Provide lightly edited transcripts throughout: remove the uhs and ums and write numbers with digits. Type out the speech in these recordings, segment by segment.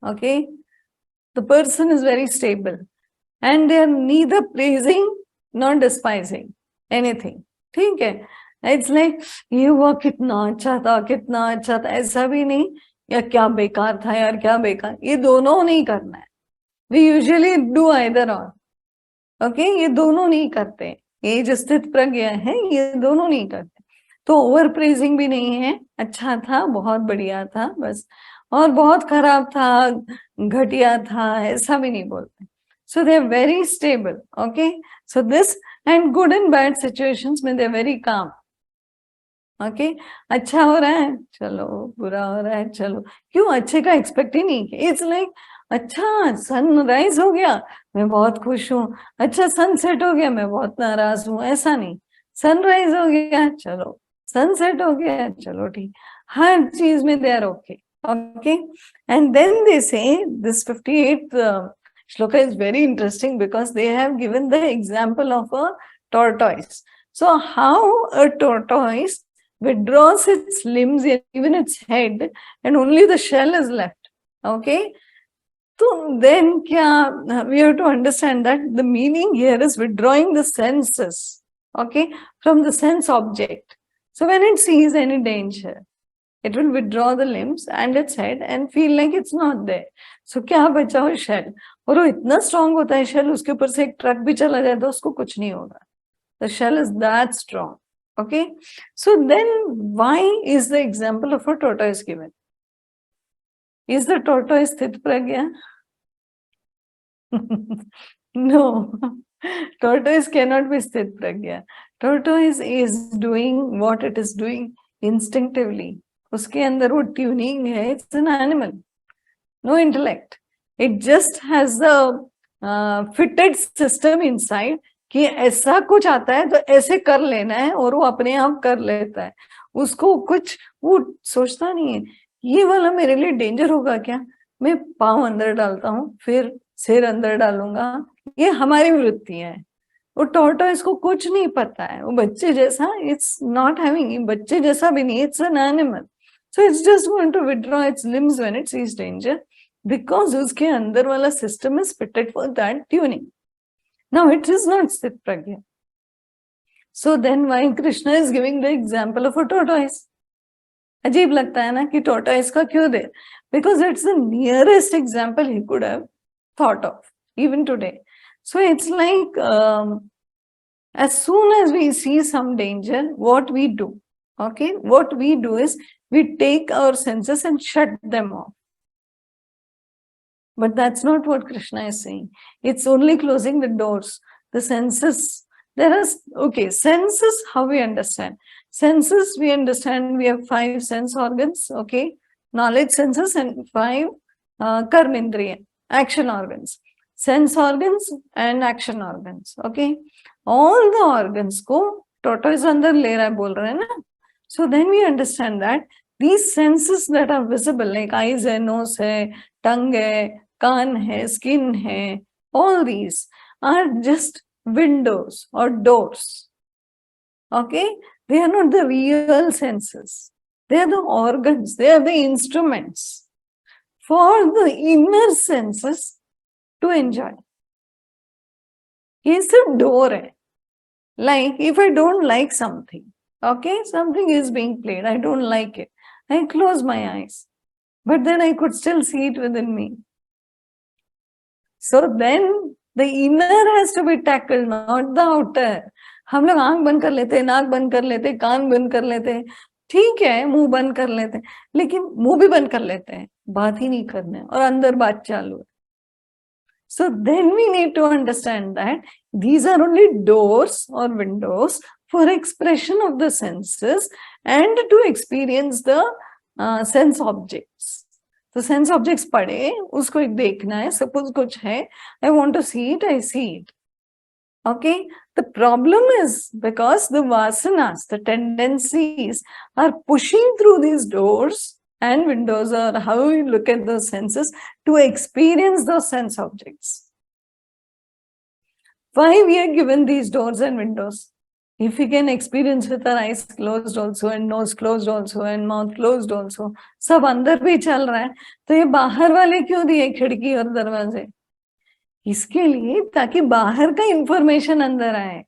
Okay, the person is very stable and they are neither praising nor despising anything. ठीक है, it's like ये हुआ कितना अच्छा था, ऐसा भी नहीं या क्या बेकार था यार, क्या बेकार, ये दोनों नहीं करना है. We usually do either or. Okay, ये दोनों नहीं करते. ये जो स्थित प्रज्ञा है ये दोनों नहीं करते. तो ओवर प्रेजिंग भी नहीं है, अच्छा था, बहुत बढ़िया था बस, और बहुत खराब था, घटिया था, ऐसा भी नहीं बोलते. So they are very stable. Okay, so this and good and bad situations में they are very calm. Okay, अच्छा हो रहा है चलो, बुरा हो रहा है चलो, क्यों, अच्छे का एक्सपेक्ट ही नहीं किया. इट्स लाइक अच्छा सनराइज हो गया मैं बहुत खुश हूँ, अच्छा सनसेट हो गया मैं बहुत नाराज हूँ, ऐसा नहीं. सनराइज हो गया चलो, सनसेट हो गया चलो ठीक, हर चीज में they are okay. Okay, and then they say this 58th shloka is very interesting because they have given the example of a tortoise. So how a tortoise withdraws its limbs, even its head, and only the shell is left. Okay, so then we have to understand that the meaning here is withdrawing the senses, okay, from the sense object. So when it sees any danger, it will withdraw the limbs and its head and feel like it's not there. So क्या बचा हो shell, और वो इतना strong होता है shell, उसके ऊपर से एक ट्रक भी चला जाए तो उसको कुछ नहीं होगा. The shell is that strong. Okay, so then why is the example of a tortoise given? Is the tortoise sthit pragya? No, tortoise cannot be sthit pragya. Tortoise is doing what it is doing instinctively. उसके अंदर वो tuning है. It's an animal, no intellect. It just has the fitted system inside कि ऐसा कुछ आता है तो ऐसे कर लेना है, और वो अपने आप कर लेता है. उसको कुछ वो सोचता नहीं है ये वाला मेरे लिए डेंजर होगा क्या, मैं पाँव अंदर डालता हूँ फिर सिर अंदर डालूंगा. ये हमारी वृत्तियां है. वो टॉर्टोइस को कुछ नहीं पता है, वो बच्चे जैसा, इट्स नॉट हैविंग, बच्चे जैसा भी नहीं, it's an animal. So it's just going to withdraw its limbs when it sees danger, because उसके अंदर वाला system is fitted for that tuning. Now it is not sthit pragya. So then why Krishna is giving the example of a tortoise? अजीब लगता है ना कि tortoise का क्यों दे? Because it's the nearest example he could have thought of even today. So it's like as soon as we see some danger, what we do? Okay, what we do is we take our senses and shut them off. But that's not what Krishna is saying. It's only closing the doors. The senses, there is, okay, senses, how we understand. Senses, we understand we have 5 sense organs, okay? Knowledge senses and 5 karmendriya, action organs. Sense organs and action organs, okay? All the organs ko tortoise andar le raha hai, bol rahe hai na? So then we understand that these senses that are visible, like eyes hai, nose hai, tongue hai, kaan hai, skin hai, all these are just windows or doors. Okay? They are not the real senses. They are the organs. They are the instruments for the inner senses to enjoy. It's a door. Like if I don't like something, okay, something is being played, I don't like it, I close my eyes, but then I could still see it within me. So then the inner has to be tackled, not the outer. हम लोग आंख बंद कर लेते हैं, नाक बंद कर लेते हैं, कान बंद कर लेते हैं, ठीक है, मुंह बंद कर लेते हैं, लेकिन मुंह भी बंद कर लेते हैं, बात ही नहीं करने, और अंदर बात चालू है. So then we need to understand that these are only doors or windows for expression of the senses and to experience the sense objects. तो सेंस ऑब्जेक्ट्स पढ़े, उसको एक देखना है, सपोज कुछ है, I want to see it, I see it. Okay, the problem is because the vasanas, the tendencies are pushing through these doors and windows, or how we look at those senses to experience those sense objects. Why we are given these doors and windows? If we can experience with our eyes closed also and nose closed also and mouth closed also, सब अंदर भी चल रहा है, तो ये बाहर वाले क्यों दिए खिड़की और दरवाजे? इसके लिए ताकि बाहर का इंफॉर्मेशन अंदर आए.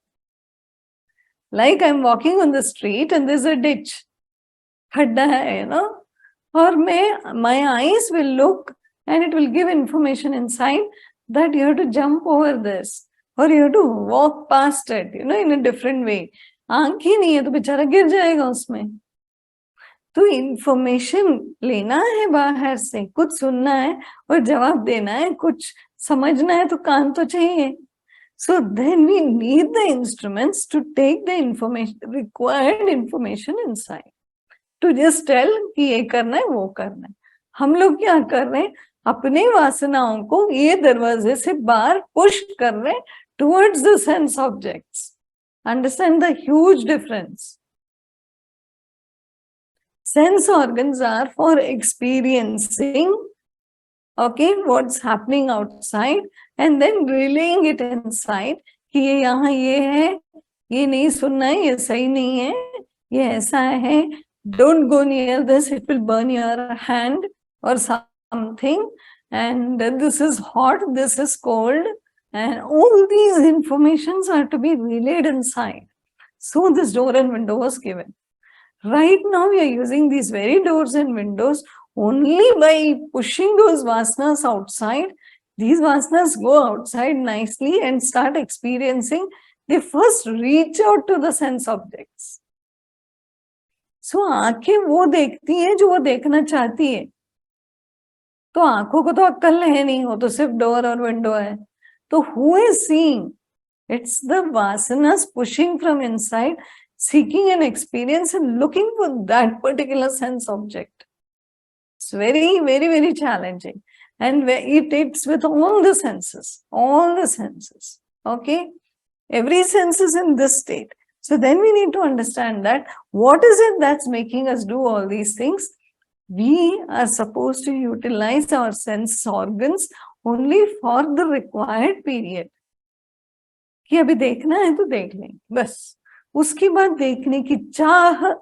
Like I'm walking on the street and there's a ditch, खड्डा है, you know, और my eyes will look and it will give information inside that you have to jump over this or you have to walk past it, you know, in a different way. आंख ही नहीं है तो बेचारा गिर जाएगा उसमें. तो इंफॉर्मेशन लेना है बाहर से, कुछ सुनना है और जवाब देना है, कुछ समझना है तो कान तो चाहिए. So then we need the instruments to take the information, required information inside. To just tell कि ये करना है वो करना है. हम लोग क्या कर रहे हैं, अपने वासनाओं को ये दरवाजे से बाहर पुश कर रहे हैं towards the sense objects. Understand the huge difference. Sense organs are for experiencing, okay, what's happening outside and then relaying it inside कि ये यहाँ ये है, ये नहीं सुनना है, ये सही नहीं है, ये ऐसा है, don't go near this, it will burn your hand or something, and this is hot, this is cold, and all these informations are to be relayed inside. So this door and window was given. Right now we are using these very doors and windows only by pushing those vasanas outside. These vasanas go outside nicely and start experiencing. They first reach out to the sense objects. So आंखें वो देखती है जो वो देखना चाहती है. तो आंखों को तो अक्ल है नहीं, हो तो सिर्फ डोर और विंडो है. तो who is seeing? It's the vasanas pushing from inside, seeking an experience and looking for that particular sense object. It's very, very, very challenging. And it's with all the senses, okay? Every sense is in this state. So then we need to understand that what is it that's making us do all these things? We are supposed to utilize our sense organs only for the required period. कि अभी देखना है तो देख लें, बस. उसके बाद देखने की चाह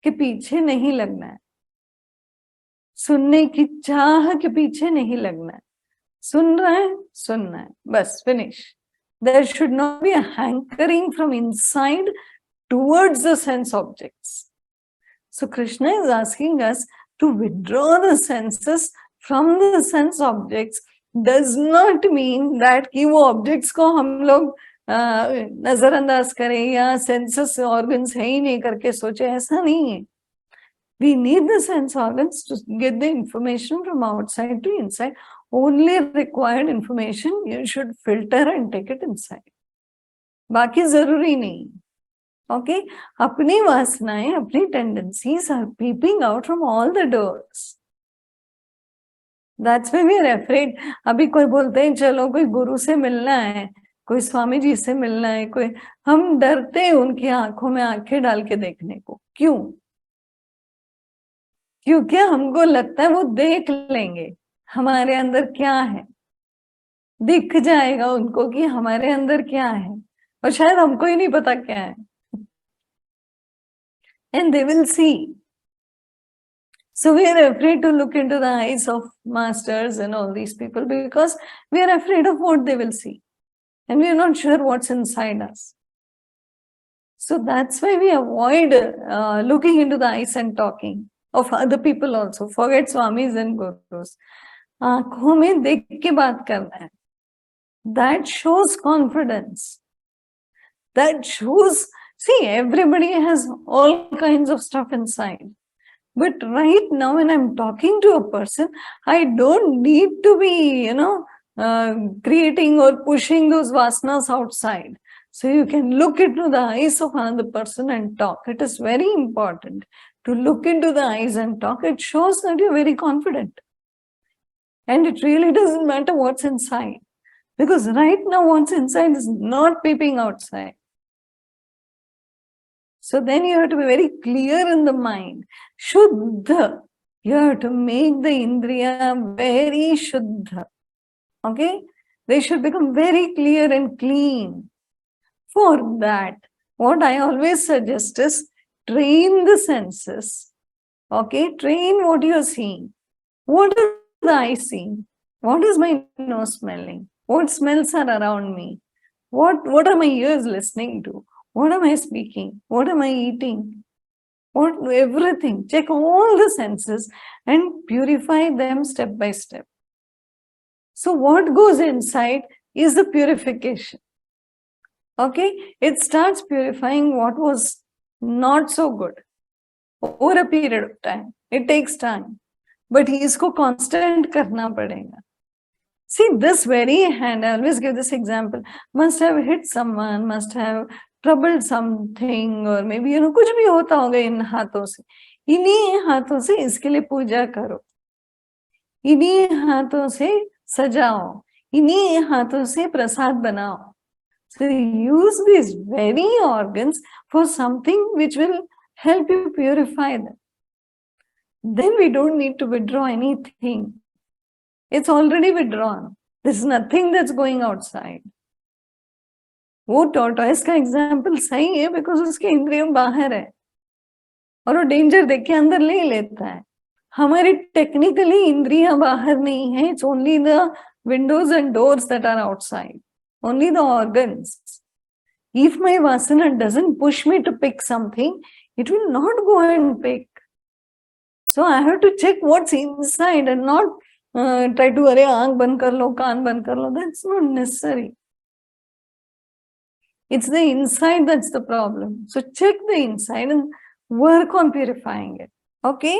के पीछे नहीं लगना है, सुनने की चाह के पीछे नहीं लगना है. सुन रहा है, सुनना है, बस, finish. There should not be a hankering from inside towards the sense objects. So Krishna is asking us to withdraw the senses from the sense objects. Does not mean that कि वो objects को हम लोग नजरअंदाज करें या senses organs है ही नहीं करके सोचे, ऐसा नहीं है. We need the sense organs to get the information from outside to inside. Only required information you should filter and take it inside. बाकी जरूरी नहीं. Okay? अपनी वासनाएं, अपनी tendencies are peeping out from all the doors. That's why we are afraid. अभी कोई बोलते हैं चलो कोई गुरु से मिलना है, कोई स्वामी जी से मिलना है, कोई, हम डरते हैं उनकी आंखों में आंखें डाल के देखने को. क्यों? क्योंकि हमको लगता है वो देख लेंगे हमारे अंदर क्या है, दिख जाएगा उनको कि हमारे अंदर क्या है, और शायद हमको ही नहीं पता क्या है. And they will see. So we are afraid to look into the eyes of masters and all these people because we are afraid of what they will see. And we are not sure what's inside us. So that's why we avoid looking into the eyes and talking of other people also. Forget swamis and gurus. आँखों में देख के बात करना है. That shows confidence. That shows, see, everybody has all kinds of stuff inside. But right now when I'm talking to a person, I don't need to be, creating or pushing those vasanas outside. So you can look into the eyes of another person and talk. It is very important to look into the eyes and talk. It shows that you're very confident. And it really doesn't matter what's inside. Because right now what's inside is not peeping outside. So then you have to be very clear in the mind. Shuddha. You have to make the indriya very shuddha. Okay? They should become very clear and clean. For that, what I always suggest is train the senses. Okay, train what you're seeing. What is the eye seeing? What is my nose smelling? What smells are around me? What are my ears listening to? What am I speaking? What am I eating? What everything. Check all the senses and purify them step by step. So what goes inside is the purification. Okay, it starts purifying what was not so good over a period of time. It takes time, but इसको constant करना पड़ेगा. See, this very hand, I always give this example, must have hit someone, must have troubled something, or maybe कुछ भी होता होगा इन हाथों से. इन्हीं हाथों से इसके लिए पूजा करो, इन्हीं हाथों से सजाओ, इन्हीं हाथों से प्रसाद बनाओ. So use these very organs for something which will help you purify them. Then we don't need to withdraw anything. It's already withdrawn. There's nothing that's going outside. वो tortoise का example सही है because उसके इंद्रियों बाहर है और वो danger देख के अंदर ले लेता है. हमारी technically इंद्रियां बाहर नहीं है. It's only the windows and doors that are outside. Only the organs. If my vasana doesn't push me to pick something, it will not go and pick. So I have to check what's inside and not try to अरे आंख बंद कर लो, कान बंद कर लो. That's not necessary. It's the inside that's the problem. So check the inside and work on purifying it. Okay?